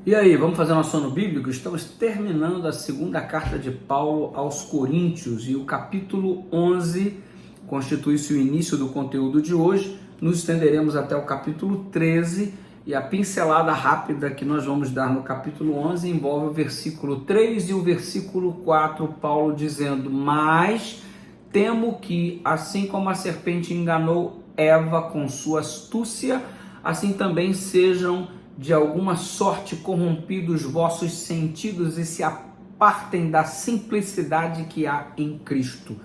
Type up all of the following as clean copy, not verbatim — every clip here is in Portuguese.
E aí, vamos fazer nosso sono bíblico? Estamos terminando a segunda carta de Paulo aos Coríntios e o capítulo 11 constitui-se o início do conteúdo de hoje. Nos estenderemos até o capítulo 13 e a pincelada rápida que nós vamos dar no capítulo 11 envolve o versículo 3 e o versículo 4, Paulo dizendo: "Mas temo que, assim como a serpente enganou Eva com sua astúcia, assim também sejam de alguma sorte corrompidos vossos sentidos e se apartem da simplicidade que há em Cristo."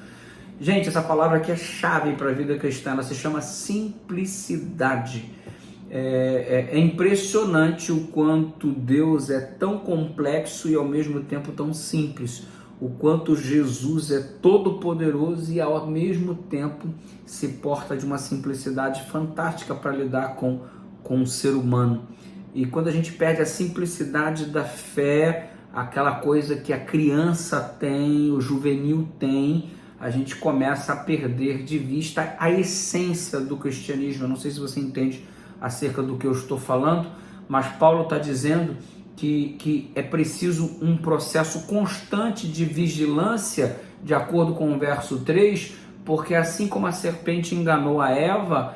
Gente, essa palavra aqui é chave para a vida cristã, ela se chama simplicidade. É impressionante o quanto Deus é tão complexo e ao mesmo tempo tão simples. O quanto Jesus é todo poderoso e ao mesmo tempo se porta de uma simplicidade fantástica para lidar com o ser humano. E quando a gente perde a simplicidade da fé, aquela coisa que a criança tem, o juvenil tem, a gente começa a perder de vista a essência do cristianismo. Eu não sei se você entende acerca do que eu estou falando, mas Paulo está dizendo que é preciso um processo constante de vigilância, de acordo com o verso 3, porque assim como a serpente enganou a Eva,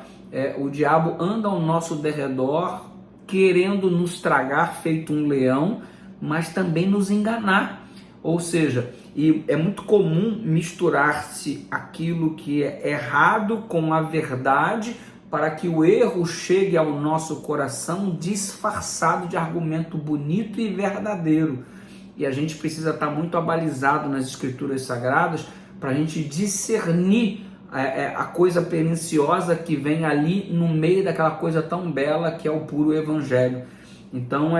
o diabo anda ao nosso derredor, querendo nos tragar feito um leão, mas também nos enganar. Ou seja, e é muito comum misturar-se aquilo que é errado com a verdade para que o erro chegue ao nosso coração disfarçado de argumento bonito e verdadeiro. E a gente precisa estar muito abalizado nas escrituras sagradas para a gente discernir a coisa perniciosa que vem ali no meio daquela coisa tão bela que é o puro evangelho. Então,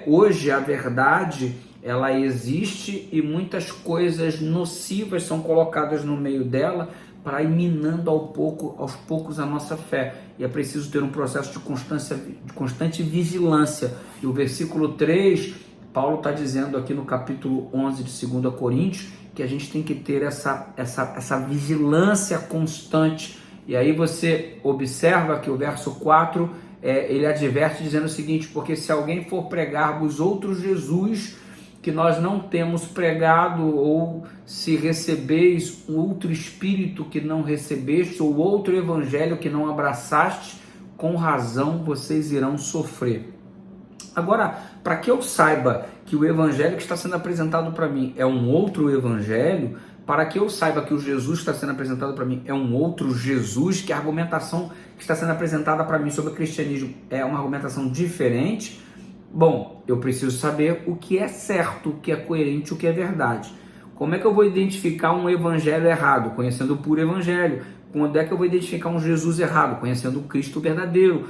hoje a verdade ela existe e muitas coisas nocivas são colocadas no meio dela para ir minando aos poucos a nossa fé. E é preciso ter um processo de constante vigilância. E o versículo 3, Paulo está dizendo aqui no capítulo 11 de 2 Coríntios, que a gente tem que ter essa vigilância constante. E aí você observa que o verso 4, ele adverte dizendo o seguinte: porque se alguém for pregar-vos outro Jesus que nós não temos pregado, ou se recebeis outro espírito que não recebeste, ou outro evangelho que não abraçaste, com razão vocês irão sofrer. Agora, para que eu saiba que o evangelho que está sendo apresentado para mim é um outro evangelho, para que eu saiba que o Jesus que está sendo apresentado para mim é um outro Jesus, que a argumentação que está sendo apresentada para mim sobre o cristianismo é uma argumentação diferente, bom, eu preciso saber o que é certo, o que é coerente, o que é verdade. Como é que eu vou identificar um evangelho errado? Conhecendo o puro evangelho. Quando é que eu vou identificar um Jesus errado? Conhecendo o Cristo verdadeiro.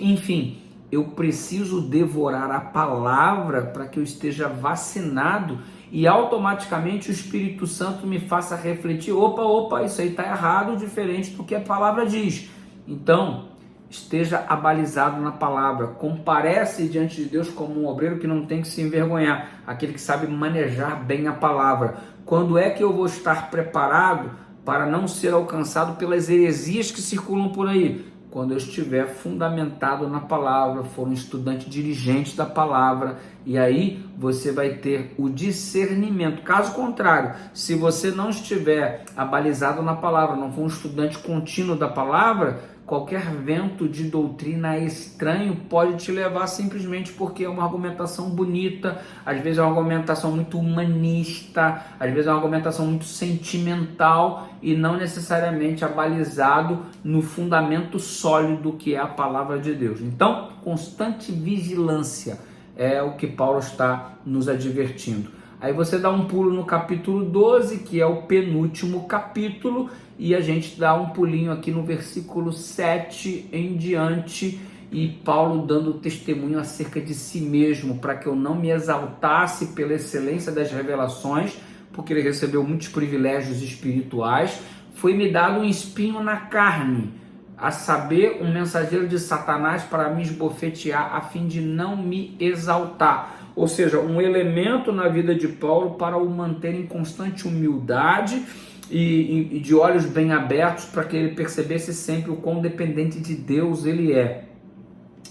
Enfim, eu preciso devorar a palavra para que eu esteja vacinado e automaticamente o Espírito Santo me faça refletir: opa, isso aí está errado, diferente do que a palavra diz. Então, esteja abalizado na palavra, comparece diante de Deus como um obreiro que não tem que se envergonhar, aquele que sabe manejar bem a palavra. Quando é que eu vou estar preparado para não ser alcançado pelas heresias que circulam por aí? Quando eu estiver fundamentado na palavra, for um estudante diligente da palavra, e aí você vai ter o discernimento. Caso contrário, se você não estiver abalizado na palavra, não for um estudante contínuo da palavra, qualquer vento de doutrina estranho pode te levar simplesmente porque é uma argumentação bonita, às vezes é uma argumentação muito humanista, às vezes é uma argumentação muito sentimental e não necessariamente abalizado no fundamento sólido que é a palavra de Deus. Então, constante vigilância é o que Paulo está nos advertindo. Aí você dá um pulo no capítulo 12, que é o penúltimo capítulo, e a gente dá um pulinho aqui no versículo 7 em diante, e Paulo dando testemunho acerca de si mesmo, para que eu não me exaltasse pela excelência das revelações, porque ele recebeu muitos privilégios espirituais. Foi-me dado um espinho na carne, a saber, um mensageiro de Satanás para me esbofetear, a fim de não me exaltar. Ou seja, um elemento na vida de Paulo para o manter em constante humildade e de olhos bem abertos, para que ele percebesse sempre o quão dependente de Deus ele é.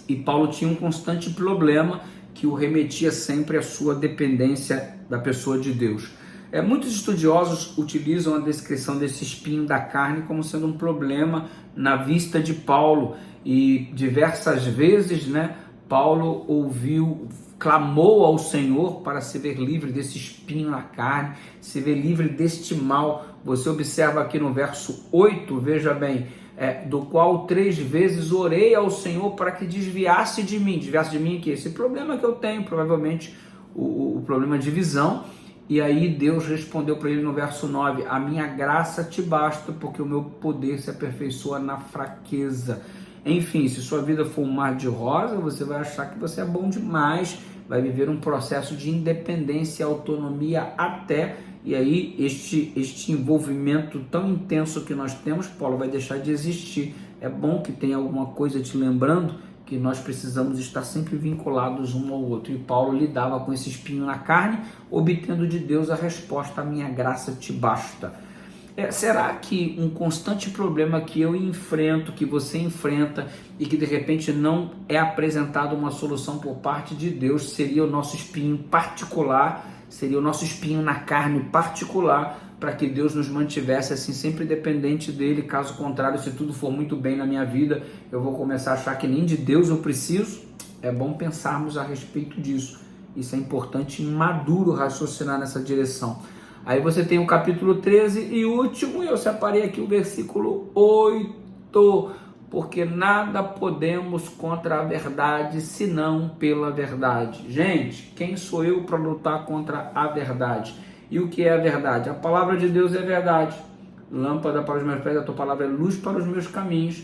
E Paulo tinha um constante problema, que o remetia sempre à sua dependência da pessoa de Deus. Muitos estudiosos utilizam a descrição desse espinho da carne como sendo um problema na vista de Paulo, e diversas vezes, Paulo clamou ao Senhor para se ver livre desse espinho na carne, se ver livre deste mal. Você observa aqui no verso 8, veja bem, do qual 3 vezes orei ao Senhor para que desviasse de mim que esse problema que eu tenho, provavelmente o problema de visão. E aí Deus respondeu para ele no verso 9, a minha graça te basta, porque o meu poder se aperfeiçoa na fraqueza. Enfim, se sua vida for um mar de rosa, você vai achar que você é bom demais, vai viver um processo de independência e autonomia até, e aí este envolvimento tão intenso que nós temos, Paulo, vai deixar de existir. É bom que tenha alguma coisa te lembrando que nós precisamos estar sempre vinculados um ao outro. E Paulo lidava com esse espinho na carne, obtendo de Deus a resposta, a minha graça te basta. Será que um constante problema que eu enfrento, que você enfrenta, e que de repente não é apresentada uma solução por parte de Deus, seria o nosso espinho particular, seria o nosso espinho na carne particular, para que Deus nos mantivesse assim sempre dependente dele? Caso contrário, se tudo for muito bem na minha vida, eu vou começar a achar que nem de Deus eu preciso. É bom pensarmos a respeito disso. Isso é importante e maduro raciocinar nessa direção. Aí você tem o capítulo 13 e último, eu separei aqui o versículo 8, porque nada podemos contra a verdade, senão pela verdade. Gente, quem sou eu para lutar contra a verdade? E o que é a verdade? A palavra de Deus é verdade. Lâmpada para os meus pés, a tua palavra é luz para os meus caminhos.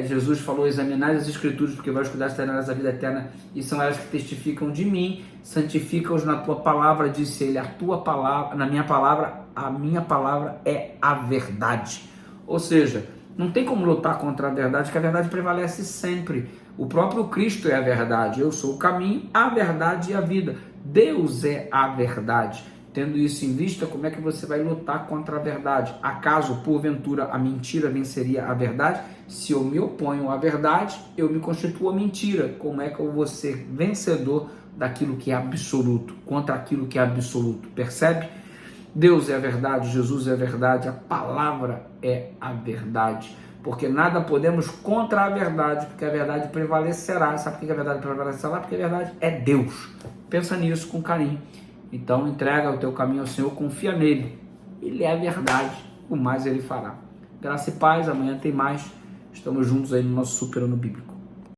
Jesus falou, examinai as escrituras, porque vais cuidar das da vida eterna, e são elas que testificam de mim. Santifica-os na tua palavra, disse ele. A tua palavra, a minha palavra é a verdade. Ou seja, não tem como lutar contra a verdade, que a verdade prevalece sempre. O próprio Cristo é a verdade. Eu sou o caminho, a verdade e a vida. Deus é a verdade. Tendo isso em vista, como é que você vai lutar contra a verdade? Acaso, porventura, a mentira venceria a verdade? Se eu me oponho à verdade, eu me constituo a mentira. Como é que eu vou ser vencedor daquilo que é absoluto, contra aquilo que é absoluto? Percebe? Deus é a verdade, Jesus é a verdade, a palavra é a verdade. Porque nada podemos contra a verdade, porque a verdade prevalecerá. Sabe por que a verdade prevalecerá? Porque a verdade é Deus. Pensa nisso com carinho. Então entrega o teu caminho ao Senhor, confia nele. Ele é a verdade, o mais ele fará. Graça e paz, amanhã tem mais. Estamos juntos aí no nosso Superando Bíblico.